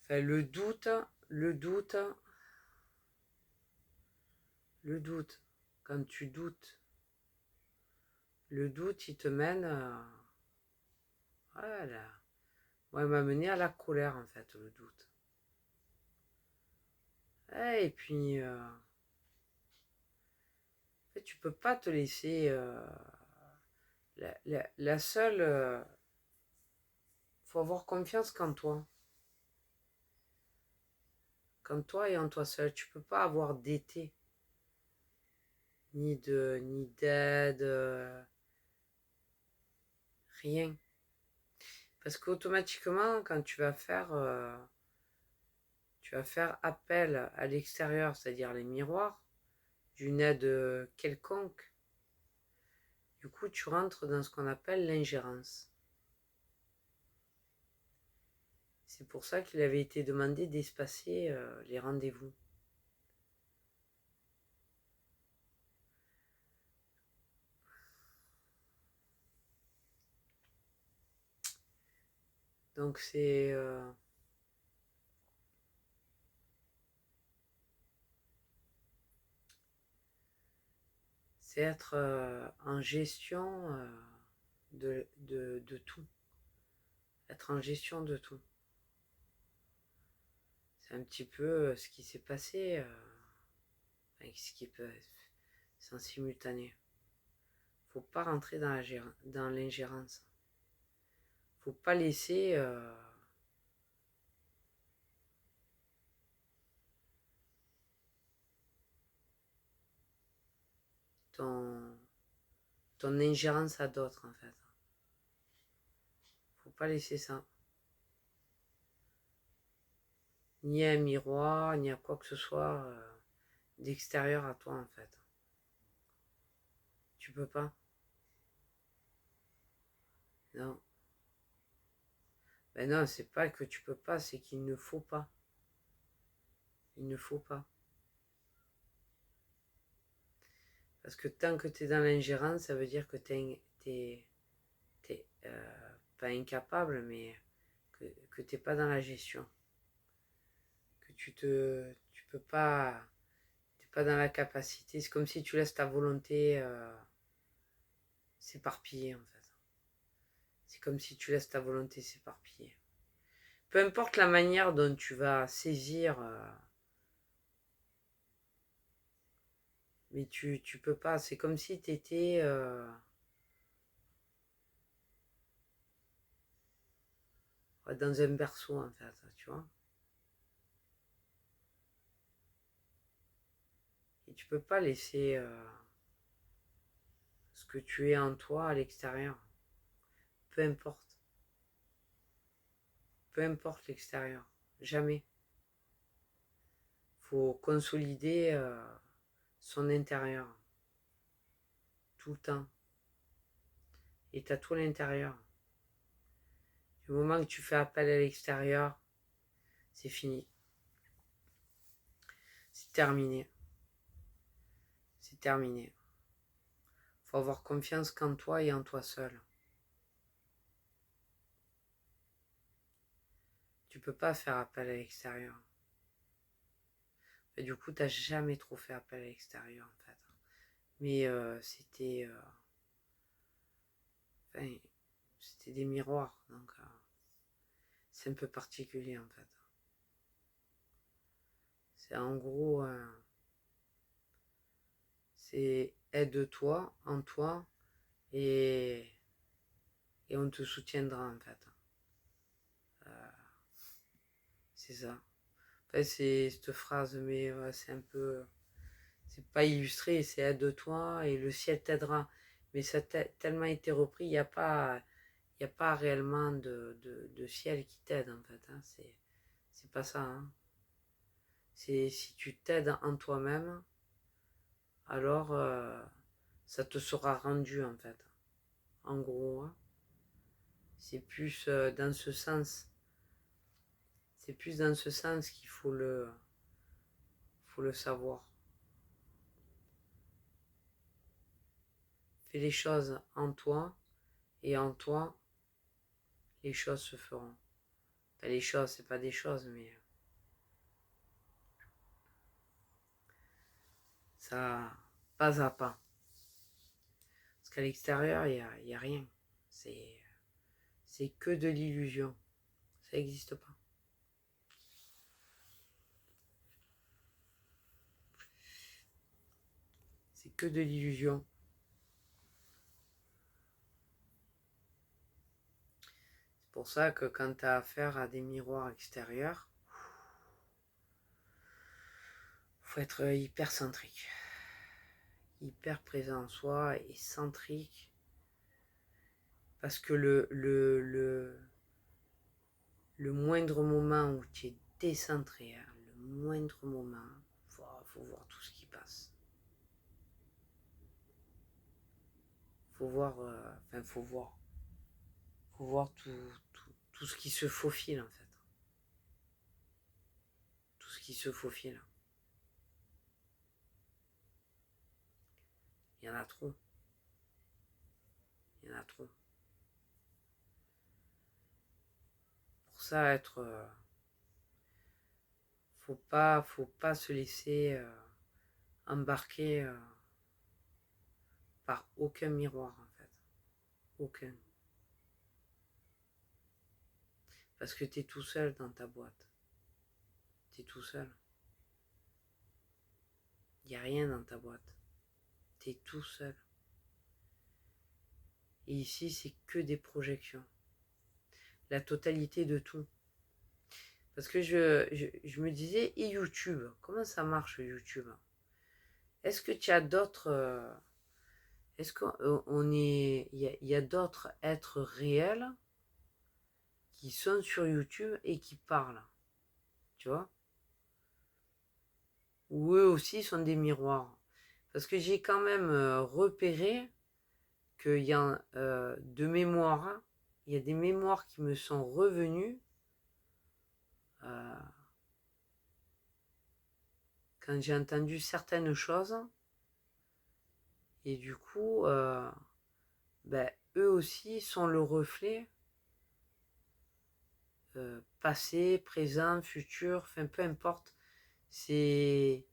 Enfin, le doute, quand tu doutes, le doute, il te mène à... Voilà. Moi, il m'a mené à la colère, en fait, le doute. Et puis, en fait, tu peux pas te laisser... la seule... faut avoir confiance qu'en toi. Qu'en toi et en toi seul. Tu peux pas avoir d'été. Ni d'aide, rien. Parce qu'automatiquement, quand tu vas faire appel à l'extérieur, c'est-à-dire les miroirs, d'une aide quelconque, du coup, tu rentres dans ce qu'on appelle l'ingérence. C'est pour ça qu'il avait été demandé d'espacer les rendez-vous. Donc c'est être en gestion de tout. Être en gestion de tout. C'est un petit peu ce qui s'est passé, avec ce qui peut... C'est en simultané. Faut pas rentrer dans l'ingérence. Faut pas laisser ton, ton ingérence à d'autres, en fait. Faut pas laisser ça. Ni à un miroir, ni à quoi que ce soit d'extérieur à toi, en fait. Tu peux pas. Non. Ben non, c'est pas que tu peux pas, c'est qu'il ne faut pas. Il ne faut pas. Parce que tant que tu es dans l'ingérence, ça veut dire que t'es pas incapable, mais que t'es pas dans la gestion. Que tu peux pas, t'es pas dans la capacité. C'est comme si tu laisses ta volonté s'éparpiller, en fait. C'est comme si tu laisses ta volonté s'éparpiller. Peu importe la manière dont tu vas saisir, mais tu peux pas. C'est comme si tu étais dans un berceau, en fait, tu vois. Et tu peux pas laisser ce que tu es en toi à l'extérieur. Peu importe. Peu importe l'extérieur. Jamais. Faut consolider son intérieur. Tout le temps. Et t'as tout l'intérieur. Du moment que tu fais appel à l'extérieur, c'est fini. C'est terminé. C'est terminé. Faut avoir confiance qu'en toi et en toi seul. Tu peux pas faire appel à l'extérieur. Et du coup, t'as jamais trop fait appel à l'extérieur, en fait. Mais enfin, c'était des miroirs, donc c'est un peu particulier, en fait. C'est en gros, c'est aide-toi en toi et, et on te soutiendra, en fait. C'est ça. Enfin, c'est cette phrase, mais c'est un peu... C'est pas illustré, c'est aide-toi et le ciel t'aidera. Mais ça a tellement été repris, il y a pas réellement de ciel qui t'aide, en fait. Hein. C'est pas ça. Hein. C'est si tu t'aides en toi-même, alors ça te sera rendu, en fait. En gros, hein. C'est plus dans ce sens. C'est plus dans ce sens qu'il faut le savoir. Fais les choses en toi et en toi, les choses se feront. les choses, c'est pas des choses, mais ça, pas à pas. Parce qu'à l'extérieur, y a rien. C'est que de l'illusion. Ça n'existe pas. C'est que de l'illusion. C'est pour ça que quand tu as affaire à des miroirs extérieurs, faut être hyper centrique. Hyper présent en soi et centrique. Parce que le moindre moment où tu es décentré, hein, le moindre moment, faut voir tout ce qui passe. Faut voir, faut voir tout ce qui se faufile en fait. Tout ce qui se faufile. Il y en a trop. Il y en a trop. Pour ça, faut pas se laisser embarquer par aucun miroir en fait. Aucun. Parce que tu es tout seul dans ta boîte. Tu es tout seul. Il n'y a rien dans ta boîte. Tu es tout seul. Et ici, c'est que des projections. La totalité de tout. Parce que je me disais, et YouTube, comment ça marche YouTube? Est-ce que tu as d'autres... est-ce il y a d'autres êtres réels qui sont sur YouTube et qui parlent? Tu vois? Ou eux aussi sont des miroirs? Parce que j'ai quand même repéré qu'il y a de mémoire, il y a des mémoires qui me sont revenues quand j'ai entendu certaines choses. Et du coup, eux aussi sont le reflet passé, présent, futur, enfin peu importe. C'est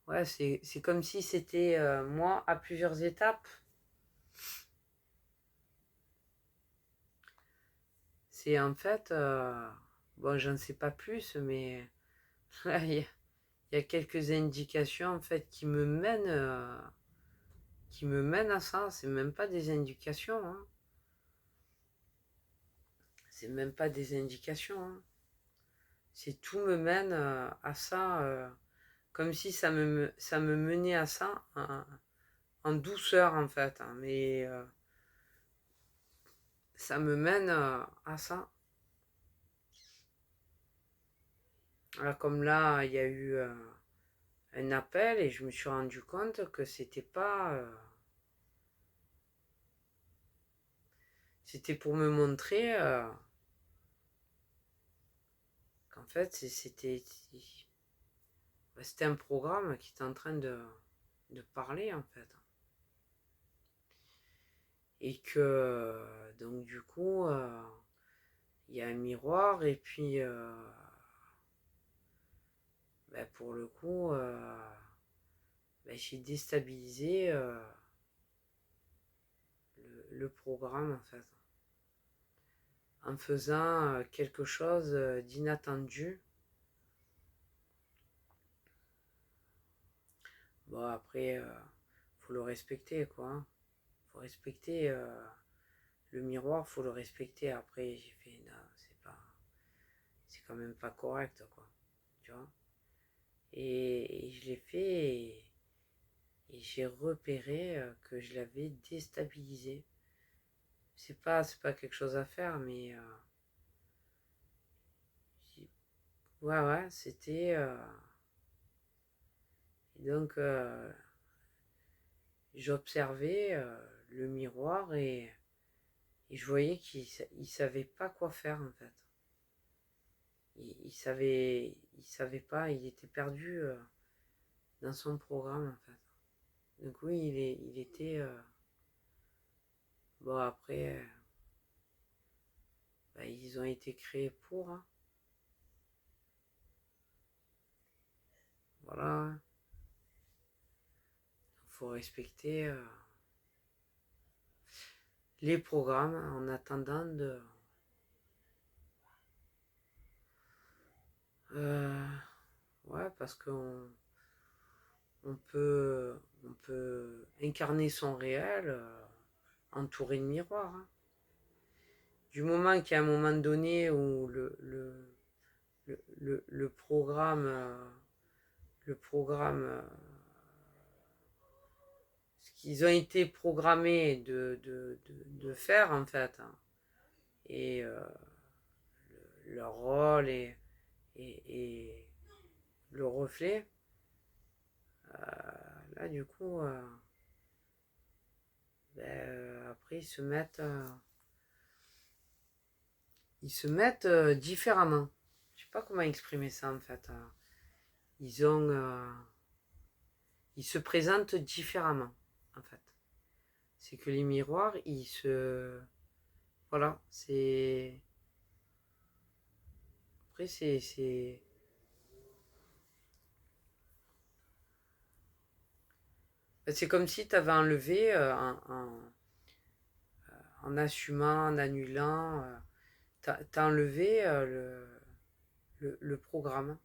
ouais, c'est comme si c'était moi à plusieurs étapes. C'est en fait, bon, j'en sais pas plus, mais il y a quelques indications en fait qui me mènent à ça. C'est même pas des indications, hein. C'est même pas des indications, hein. C'est tout me mène à ça, comme si ça me menait à ça en douceur en fait, hein, mais ça me mène à ça. Alors, comme là, il y a eu un appel et je me suis rendu compte que c'était pour me montrer qu'en fait c'était un programme qui était en train de parler en fait. Et que donc du coup il y a un miroir et puis pour le coup j'ai déstabilisé le programme en fait en faisant quelque chose d'inattendu. Bon après faut le respecter quoi, hein. Faut respecter le miroir, faut le respecter. Après j'ai fait non, c'est quand même pas correct quoi, tu vois. Et je l'ai fait et j'ai repéré que je l'avais déstabilisé. C'est pas quelque chose à faire, mais ouais, c'était. Donc, j'observais le miroir et je voyais qu'il savait pas quoi faire en fait. Il savait pas, il était perdu dans son programme en fait. Donc oui, il était bon après ben, ils ont été créés pour. Hein. Voilà. Il faut respecter les programmes en attendant de... ouais, parce qu'on on peut incarner son réel entouré de miroirs. Hein. Du moment qu'il y a un moment donné où le programme, ce qu'ils ont été programmés de faire en fait, hein, et leur rôle et le reflet, là du coup, ben, après ils se mettent différemment. Je sais pas comment exprimer ça en fait. Ils ont, ils se présentent différemment en fait. C'est que les miroirs, ils se, voilà, c'est, après c'est comme si tu avais enlevé en assumant, en annulant, t'as enlevé le programme.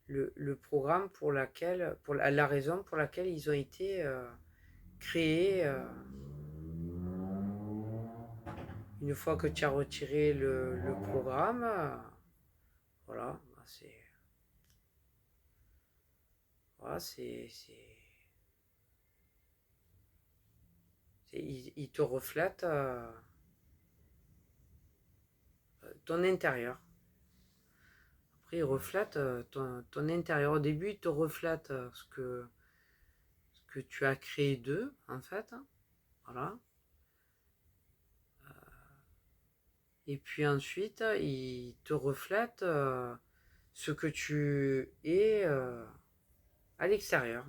Le programme pour la raison pour laquelle ils ont été créés. Une fois que tu as retiré le programme, voilà, voilà, il te reflète ton intérieur. Après, il reflète ton intérieur. Au début, il te reflète ce que tu as créé d'eux, en fait. Hein, voilà. Et puis ensuite, il te reflète ce que tu es à l'extérieur.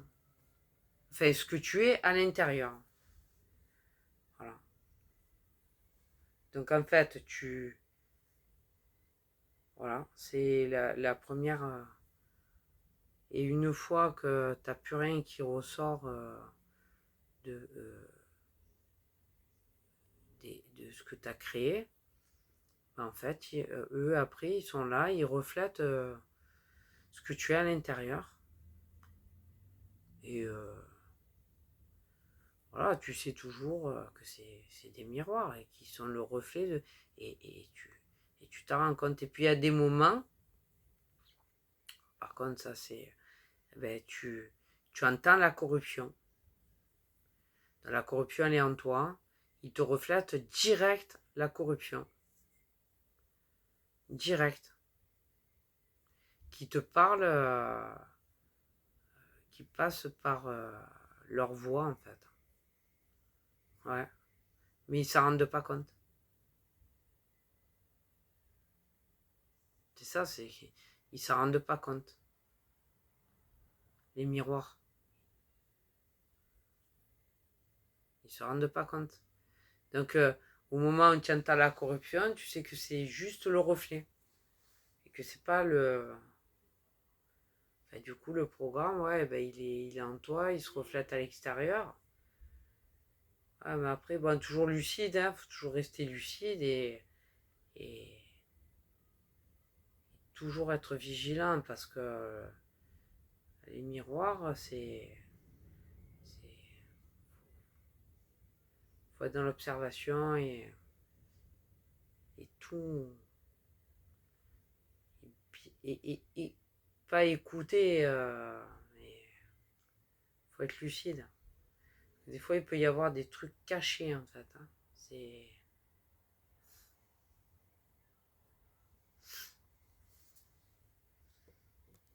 Enfin, ce que tu es à l'intérieur. Voilà. Donc en fait, voilà, c'est la première. Et une fois que tu n'as plus rien qui ressort de, de ce que tu as créé, ben, en fait, eux, après, ils sont là, ils reflètent ce que tu es à l'intérieur. Et voilà, tu sais toujours que c'est des miroirs et qui sont le reflet de. Et tu t'en rends compte. Et puis il y a des moments, par contre, ça c'est. Ben, tu entends la corruption. La corruption, elle est en toi. Il te reflète direct la corruption. Direct. Qui te parle, qui passe par leur voix en fait. Ouais. Mais ils s'en rendent pas compte. C'est ça, c'est ils s'en rendent pas compte. Les miroirs. Ils se rendent pas compte. Donc au moment où tu entends la corruption, tu sais que c'est juste le reflet. Et que c'est pas le. Enfin, du coup, le programme, ouais, ben, il est en toi, il se reflète à l'extérieur. Ouais, mais après, bon, toujours lucide, hein, faut toujours rester lucide et toujours être vigilant parce que les miroirs, faut être dans l'observation et tout. Et pas écouter, mais faut être lucide. Des fois, il peut y avoir des trucs cachés en fait. Hein. C'est.